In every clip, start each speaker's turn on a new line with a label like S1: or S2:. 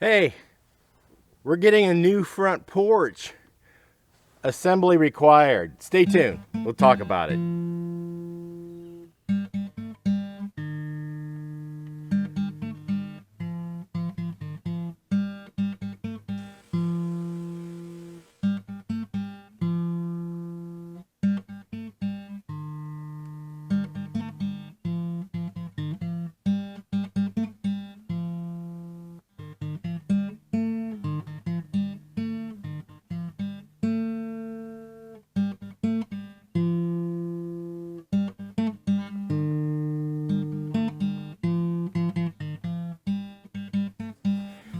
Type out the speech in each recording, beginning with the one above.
S1: Hey, we're getting a new front porch. Assembly required. Stay tuned. We'll talk about it.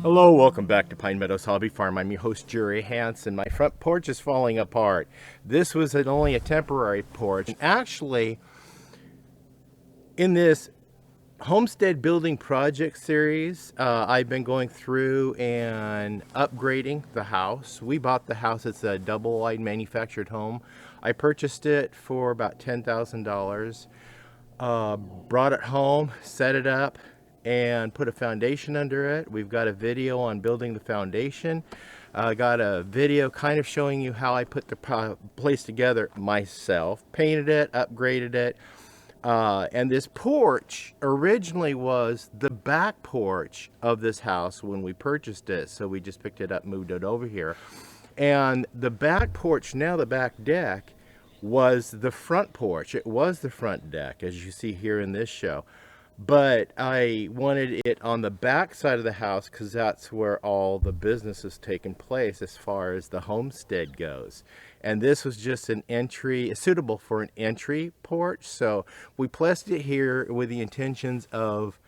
S1: Hello, welcome back to Pine Meadows Hobby Farm. I'm your host, Jerry Hansen. My front porch is falling apart. This was only a temporary porch. And actually, in this Homestead building project series, I've been going through and upgrading the house. We bought the house. It's a double-wide manufactured home. I purchased it for about $10,000. Brought it home, set it up, and put a foundation under it. We've got a video on building the foundation. Got a video kind of showing you how I put the place together myself. Painted it, upgraded it. And this porch originally was the back porch of this house when we purchased it. So we just picked it up, moved it over here. And the back porch, now the back deck, was the front porch. It was the front deck, as you see here in this show. But I wanted it on the back side of the house because that's where all the business is taking place as far as the homestead goes. And this was just an entry, suitable for an entry porch. So we placed it here with the intentions of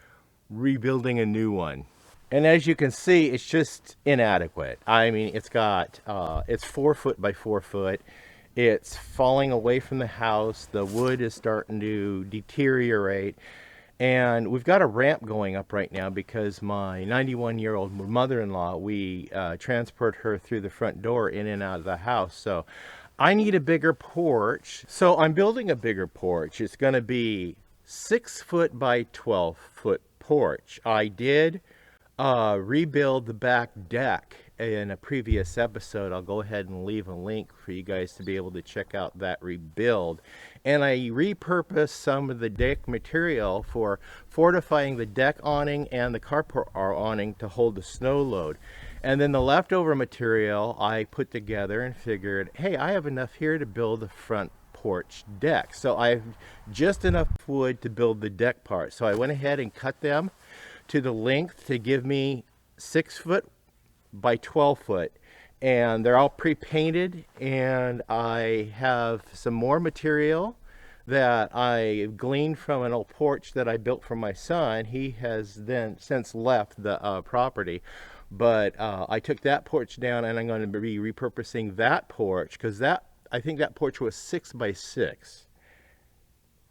S1: rebuilding a new one. And as you can see, it's just inadequate. I mean, it's 4 foot by 4 foot. It's falling away from the house. The wood is starting to deteriorate. And we've got a ramp going up right now because my 91-year-old mother-in-law, we transport her through the front door in and out of the house. So I need a bigger porch. So I'm building a bigger porch. It's going to be 6 foot by 12 foot porch. I did rebuild the back deck in a previous episode. I'll go ahead and leave a link for you guys to be able to check out that rebuild. And I repurposed some of the deck material for fortifying the deck awning and the carport awning to hold the snow load. And then the leftover material I put together and figured, hey, I have enough here to build the front porch deck. So I have just enough wood to build the deck part. So I went ahead and cut them to the length to give me 6 foot by 12 foot, and they're all pre-painted. And I have some more material that I gleaned from an old porch that I built for my son. He has then since left the property, but I took that porch down, and I'm going to be repurposing that porch because I think that porch was 6 by 6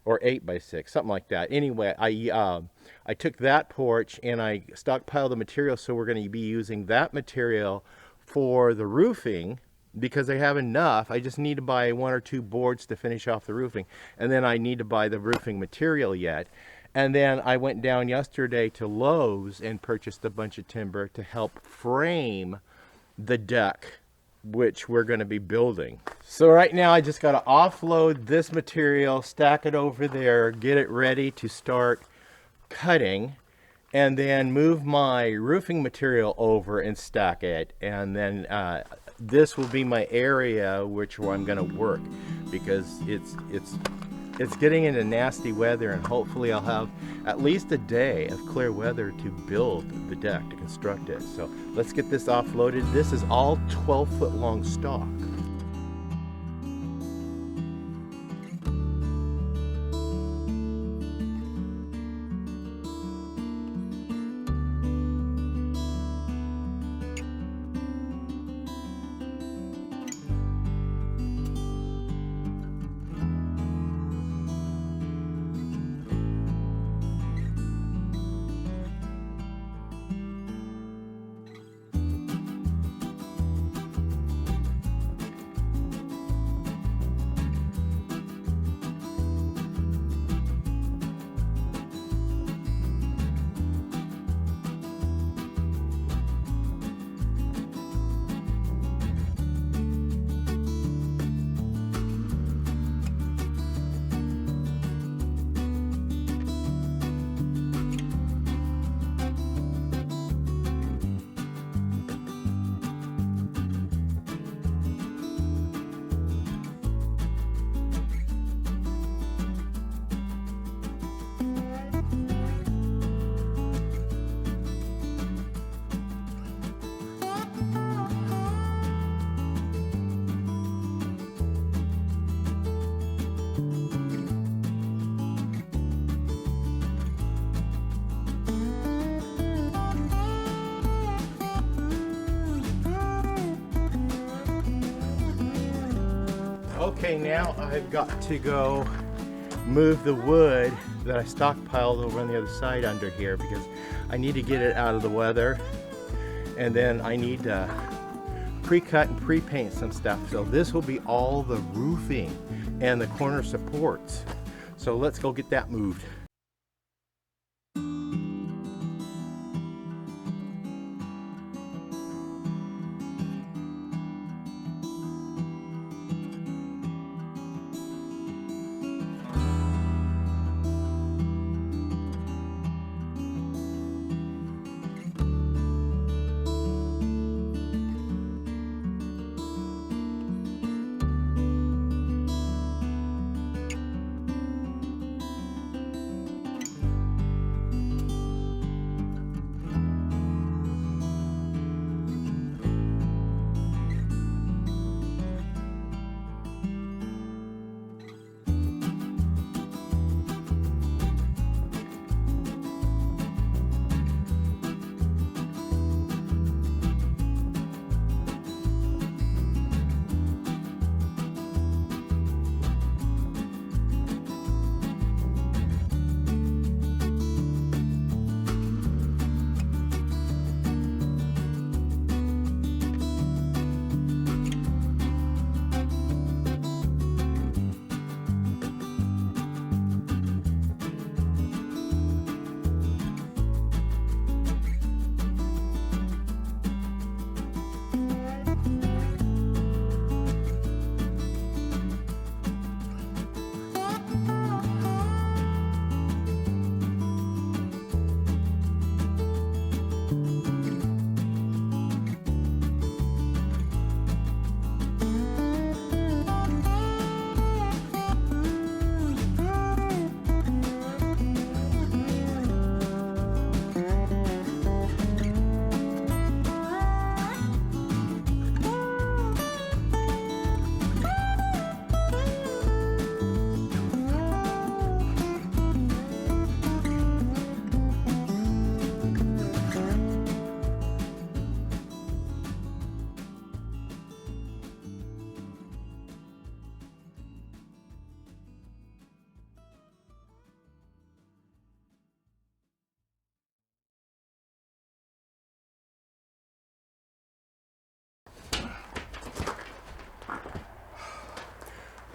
S1: or 8 by 6, something like that. Anyway, I took that porch and I stockpiled the material, so we're going to be using that material for the roofing because I have enough. I just need to buy 1 or 2 boards to finish off the roofing, and then I need to buy the roofing material yet. And then I went down yesterday to Lowe's and purchased a bunch of timber to help frame the deck, which we're going to be building. So right now I just got to offload this material, stack it over there, get it ready to start cutting, and then move my roofing material over and stack it. And then this will be my area where I'm going to work because it's getting into nasty weather, and hopefully I'll have at least a day of clear weather to build the deck, to construct it. So let's get this offloaded. This is all 12-foot long stock. Okay, now I've got to go move the wood that I stockpiled over on the other side under here because I need to get it out of the weather, and then I need to pre-cut and pre-paint some stuff. So this will be all the roofing and the corner supports. So let's go get that moved.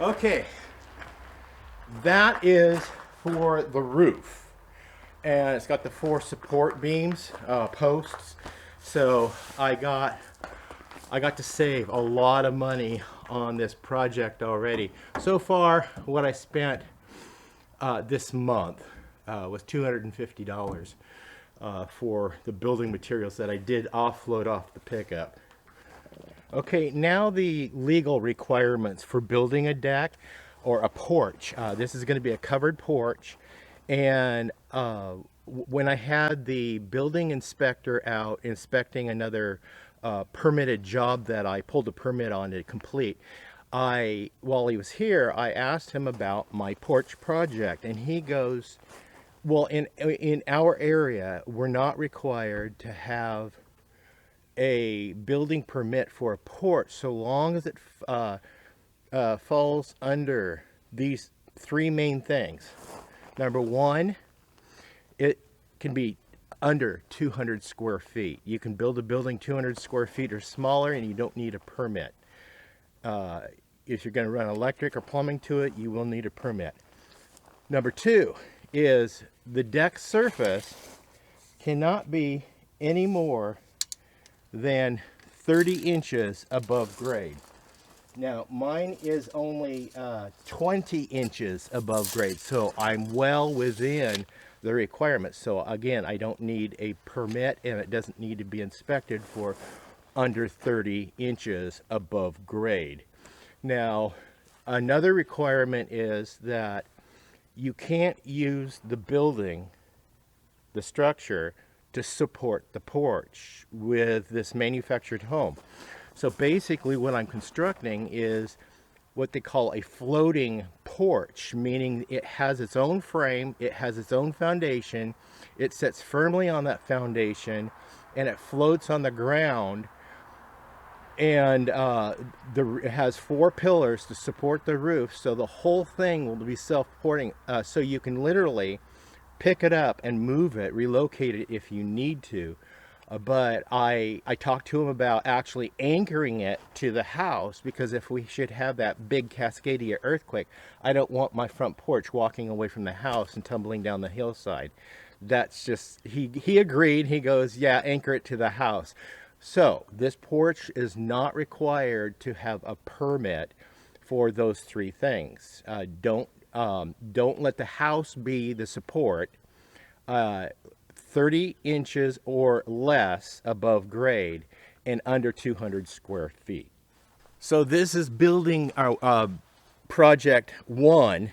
S1: Okay, that is for the roof, and it's got the 4 support beams, posts. So I got to save a lot of money on this project already. So far, what I spent this month was $250 for the building materials that I did offload off the pickup. Okay, now the legal requirements for building a deck or a porch. This is going to be a covered porch, and when I had the building inspector out inspecting another permitted job that I pulled a permit on to complete, while he was here, I asked him about my porch project, and he goes, well, in our area, we're not required to have a building permit for a porch so long as it falls under these 3 main things. Number 1, it can be under 200 square feet. You can build a building 200 square feet or smaller, and you don't need a permit. If you're going to run electric or plumbing to it, you will need a permit. Number 2 is the deck surface cannot be any more than 30 inches above grade. Now mine is only 20 inches above grade, so I'm well within the requirements. So again, I don't need a permit, and it doesn't need to be inspected for under 30 inches above grade. Now another requirement is that you can't use the building, the structure, to support the porch with this manufactured home. So basically what I'm constructing is what they call a floating porch, meaning it has its own frame, it has its own foundation, it sits firmly on that foundation, and it floats on the ground And it has 4 pillars to support the roof, so the whole thing will be self-supporting, so you can literally pick it up and move it, relocate it if you need to. But I talked to him about actually anchoring it to the house, because if we should have that big Cascadia earthquake, I don't want my front porch walking away from the house and tumbling down the hillside. That's just, he agreed. He goes, yeah, anchor it to the house. So this porch is not required to have a permit for those 3 things. Don't let the house be the support. 30 inches or less above grade and under 200 square feet. So this is building our project 1,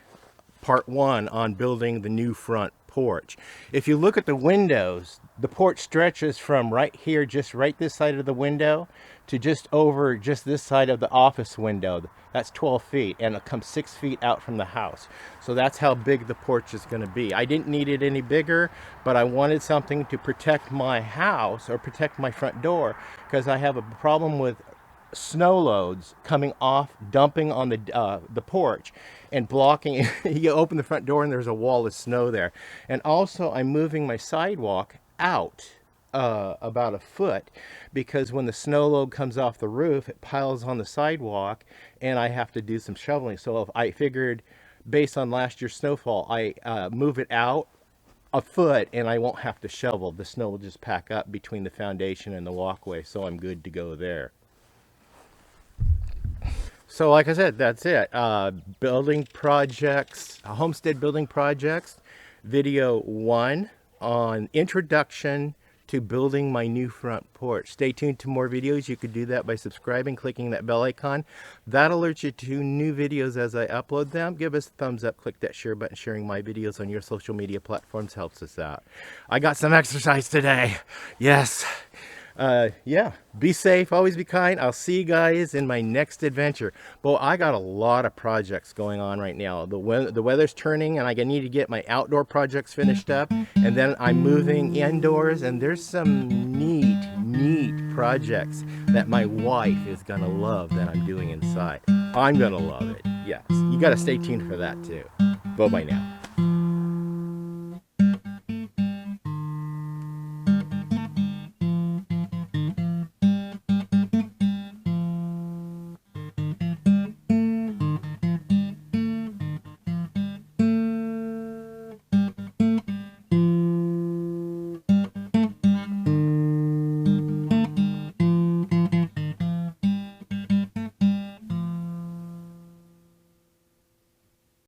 S1: part 1 on building the new front porch. If you look at the windows, the porch stretches from right here, just right this side of the window, to just over just this side of the office window. That's 12 feet, and it comes 6 feet out from the house. So that's how big the porch is going to be. I didn't need it any bigger, but I wanted something to protect my house or protect my front door, because I have a problem with snow loads coming off, dumping on the porch and blocking. You open the front door and there's a wall of snow there. And also I'm moving my sidewalk out about a foot, because when the snow load comes off the roof, it piles on the sidewalk and I have to do some shoveling. So if I figured, based on last year's snowfall, I move it out a foot and I won't have to shovel. The snow will just pack up between the foundation and the walkway, so I'm good to go there. So like I said, that's it. Building projects, homestead building projects, video 1 on introduction to building my new front porch. Stay tuned to more videos. You could do that by subscribing, clicking that bell icon. That alerts you to new videos as I upload them. Give us a thumbs up, click that share button. Sharing my videos on your social media platforms helps us out. I got some exercise today. Yes. Yeah, be safe, always be kind. I'll see you guys in my next adventure. But I got a lot of projects going on right now. The weather's turning and I need to get my outdoor projects finished up, and then I'm moving indoors, and there's some neat projects that my wife is gonna love that I'm doing inside. I'm gonna love it. Yes, you gotta stay tuned for that too. Bye-bye now.